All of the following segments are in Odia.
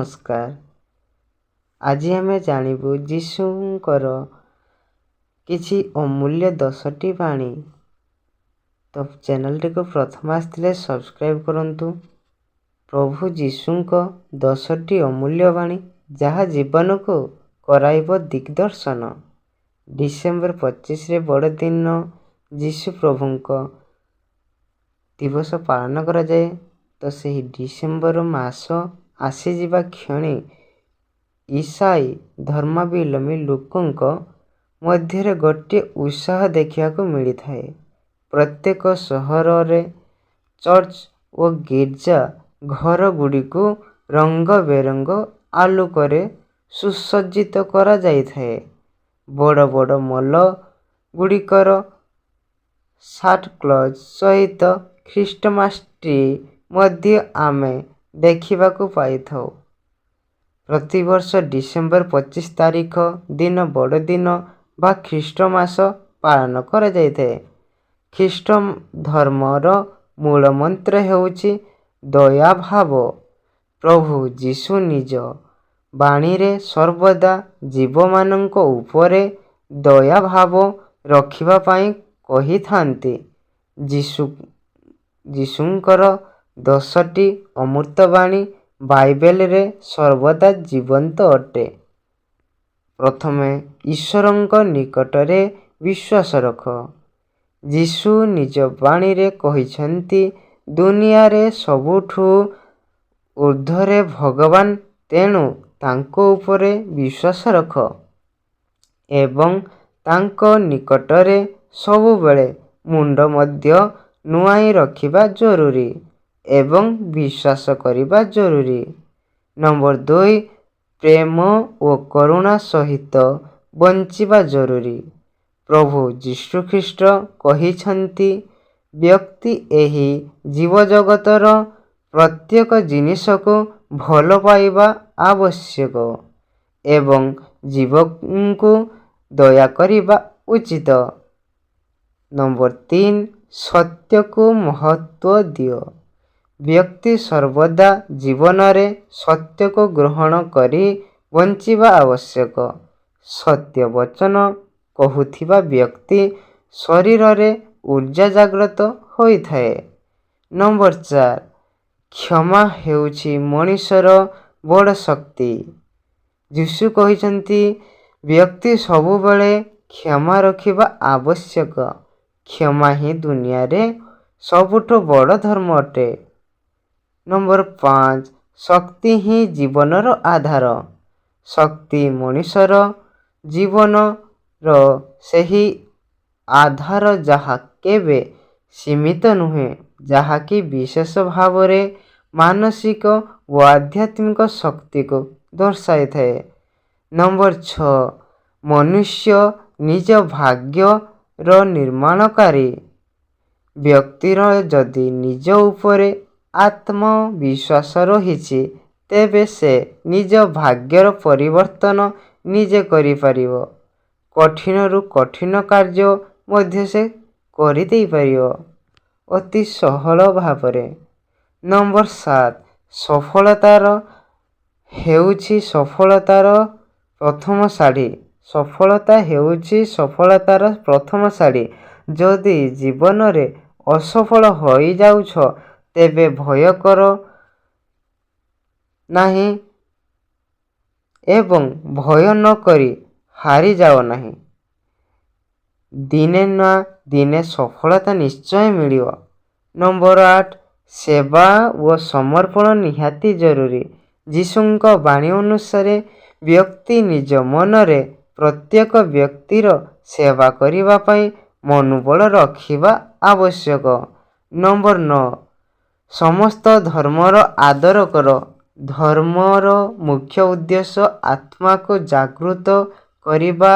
ନମସ୍କାର। ଆଜି ଆମେ ଜାଣିବୁ ଯୀଶୁଙ୍କର କିଛି ଅମୂଲ୍ୟ 10ଟି ବାଣୀ। ତ ଚ୍ୟାନେଲଟିକୁ ପ୍ରଥମେ ଆସିଥିଲେ ସବସ୍କ୍ରାଇବ୍ କରନ୍ତୁ। ପ୍ରଭୁ ଯୀଶୁଙ୍କ 10ଟି ଅମୂଲ୍ୟ ବାଣୀ ଯାହା ଜୀବନକୁ କରାଇବ ଦିଗ୍ଦର୍ଶନ। ଡିସେମ୍ବର 25ରେ ବଡ଼ଦିନ ଯୀଶୁ ପ୍ରଭୁଙ୍କ ଦିବସ ପାଳନ କରାଯାଏ। ତ ସେହି ଡିସେମ୍ବର ମାସ ଆସିଯିବା କ୍ଷଣି ଇସାଇ ଧର୍ମାବଲମ୍ବୀ ଲୋକଙ୍କ ମଧ୍ୟରେ ଗୋଟିଏ ଉତ୍ସାହ ଦେଖିବାକୁ ମିଳିଥାଏ। ପ୍ରତ୍ୟେକ ସହରରେ ଚର୍ଚ୍ଚ ଓ ଗିର୍ଜା ଘରଗୁଡ଼ିକୁ ରଙ୍ଗ ବେରଙ୍ଗ ଆଲୋକରେ ସୁସଜ୍ଜିତ କରାଯାଇଥାଏ। ବଡ଼ ବଡ଼ ମଲ୍ ଗୁଡ଼ିକର ସାଣ୍ଟାକ୍ଲଜ ସହିତ ଖ୍ରୀଷ୍ଟମାସ ଟ୍ରି ମଧ୍ୟ ଆମେ ଦେଖିବାକୁ ପାଇଥାଉ। ପ୍ରତିବର୍ଷ ଡିସେମ୍ବର 25 ତାରିଖ ଦିନ ବଡ଼ଦିନ ବା ଖ୍ରୀଷ୍ଟମାସ ପାଳନ କରାଯାଇଥାଏ। ଖ୍ରୀଷ୍ଟ ଧର୍ମର ମୂଳ ମନ୍ତ୍ର ହେଉଛି ଦୟାଭାବ। ପ୍ରଭୁ ଯୀଶୁ ନିଜ ବାଣୀରେ ସର୍ବଦା ଜୀବମାନଙ୍କ ଉପରେ ଦୟାଭାବ ରଖିବା ପାଇଁ କହିଥାନ୍ତି। ଯୀଶୁଙ୍କର 10ଟି ଅମୃତ ବାଣୀ ବାଇବେଲରେ ସର୍ବଦା ଜୀବନ୍ତ ଅଟେ। ପ୍ରଥମେ, ଈଶ୍ୱରଙ୍କ ନିକଟରେ ବିଶ୍ୱାସ ରଖ। ଯୀଶୁ ନିଜ ବାଣୀରେ କହିଛନ୍ତି, ଦୁନିଆରେ ସବୁଠୁ ଊର୍ଦ୍ଧ୍ୱରେ ଭଗବାନ, ତେଣୁ ତାଙ୍କ ଉପରେ ବିଶ୍ୱାସ ରଖ ଏବଂ ତାଙ୍କ ନିକଟରେ ସବୁବେଳେ ମୁଣ୍ଡ ମଧ୍ୟ ନୁଆଁଇ ରଖିବା ଜରୁରୀ ଏବଂ ବିଶ୍ୱାସ କରିବା ଜରୁରୀ। ନମ୍ବର 2, ପ୍ରେମ ଓ କରୁଣା ସହିତ ବଞ୍ଚିବା ଜରୁରୀ। ପ୍ରଭୁ ଯୀଶୁଖ୍ରୀଷ୍ଟ କହିଛନ୍ତି, ବ୍ୟକ୍ତି ଏହି ଜୀବଜଗତର ପ୍ରତ୍ୟେକ ଜିନିଷକୁ ଭଲ ପାଇବା ଆବଶ୍ୟକ ଏବଂ ଜୀବଙ୍କୁ ଦୟା କରିବା ଉଚିତ। ନମ୍ବର 3, ସତ୍ୟକୁ ମହତ୍ତ୍ୱ ଦିଅ। ବ୍ୟକ୍ତି ସର୍ବଦା ଜୀବନରେ ସତ୍ୟକୁ ଗ୍ରହଣ କରି ବଞ୍ଚିବା ଆବଶ୍ୟକ। ସତ୍ୟ ବଚନ କହୁଥିବା ବ୍ୟକ୍ତି ଶରୀରରେ ଊର୍ଜା ଜାଗ୍ରତ ହୋଇଥାଏ। ନମ୍ବର 4, କ୍ଷମା ହେଉଛି ମଣିଷର ବଡ଼ ଶକ୍ତି। ଯୀଶୁ କହିଛନ୍ତି, ବ୍ୟକ୍ତି ସବୁବେଳେ କ୍ଷମା ରଖିବା ଆବଶ୍ୟକ। କ୍ଷମା ହିଁ ଦୁନିଆରେ ସବୁଠୁ ବଡ଼ ଧର୍ମ ଅଟେ। ନମ୍ବର 5, ଶକ୍ତି ହିଁ ଜୀବନର ଆଧାର। ଶକ୍ତି ମଣିଷର ଜୀବନର ସେହି ଆଧାର ଯାହା କେବେ ସୀମିତ ନୁହେଁ, ଯାହାକି ବିଶେଷ ଭାବରେ ମାନସିକ ଓ ଆଧ୍ୟାତ୍ମିକ ଶକ୍ତିକୁ ଦର୍ଶାଇଥାଏ। ନମ୍ବର 6, ମନୁଷ୍ୟ ନିଜ ଭାଗ୍ୟର ନିର୍ମାଣକାରୀ। ବ୍ୟକ୍ତିର ଯଦି ନିଜ ଉପରେ ଆତ୍ମବିଶ୍ୱାସ ରହିଛି, ତେବେ ସେ ନିଜ ଭାଗ୍ୟର ପରିବର୍ତ୍ତନ ନିଜେ କରିପାରିବ। କଠିନରୁ କଠିନ କାର୍ଯ୍ୟ ମଧ୍ୟ ସେ କରିଦେଇପାରିବ ଅତି ସହଜ ଭାବରେ। ନମ୍ବର 7, ସଫଳତା ହେଉଛି ସଫଳତାର ପ୍ରଥମ ଶାଢ଼ୀ। ସଫଳତା ହେଉଛି ସଫଳତାର ପ୍ରଥମ ଶାଢ଼ୀ। ଯଦି ଜୀବନରେ ଅସଫଳ ହୋଇଯାଉଛ, ତେବେ ଭୟ କର ନାହିଁ ଏବଂ ଭୟ ନ କରି ହାରିଯାଅ ନାହିଁ। ଦିନେ ନା ଦିନେ ସଫଳତା ନିଶ୍ଚୟ ମିଳିବ। ନମ୍ବର 8, ସେବା ଓ ସମର୍ପଣ ନିହାତି ଜରୁରୀ। ଯୀଶୁଙ୍କ ବାଣୀ ଅନୁସାରେ ବ୍ୟକ୍ତି ନିଜ ମନରେ ପ୍ରତ୍ୟେକ ବ୍ୟକ୍ତିର ସେବା କରିବା ପାଇଁ ମନୋବଳ ରଖିବା ଆବଶ୍ୟକ। ନମ୍ବର 9, ସମସ୍ତ ଧର୍ମର ଆଦର କର। ଧର୍ମର ମୁଖ୍ୟ ଉଦ୍ଦେଶ୍ୟ ଆତ୍ମାକୁ ଜାଗୃତ କରିବା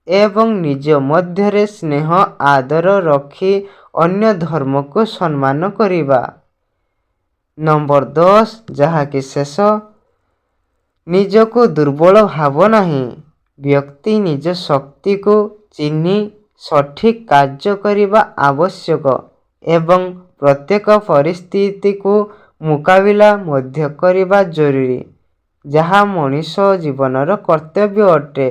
ଏବଂ ନିଜ ମଧ୍ୟରେ ସ୍ନେହ ଆଦର ରଖି ଅନ୍ୟ ଧର୍ମକୁ ସମ୍ମାନ କରିବା। ନମ୍ବର 10, ଯାହାକି ଶେଷ, ନିଜକୁ ଦୁର୍ବଳ ଭାବ ନାହିଁ। ବ୍ୟକ୍ତି ନିଜ ଶକ୍ତିକୁ ଚିହ୍ନି ସଠିକ୍ କାର୍ଯ୍ୟ କରିବା ଆବଶ୍ୟକ ଏବଂ ପ୍ରତ୍ୟେକ ପରିସ୍ଥିତିକୁ ମୁକାବିଲା ମଧ୍ୟ କରିବା ଜରୁରୀ। ଯାହା ମଣିଷ ଜୀବନର କର୍ତ୍ତବ୍ୟ ଅଟେ।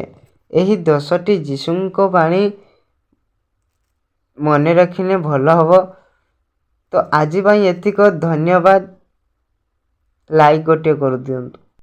ଏହି 10ଟି ଯୀଶୁଙ୍କ ବାଣୀ ମନେ ରଖିଲେ ଭଲ ହେବ। ତ ଆଜି ପାଇଁ ଏତିକ। ଧନ୍ୟବାଦ। ଲାଇକ୍ ଗୋଟିଏ କରିଦିଅନ୍ତୁ।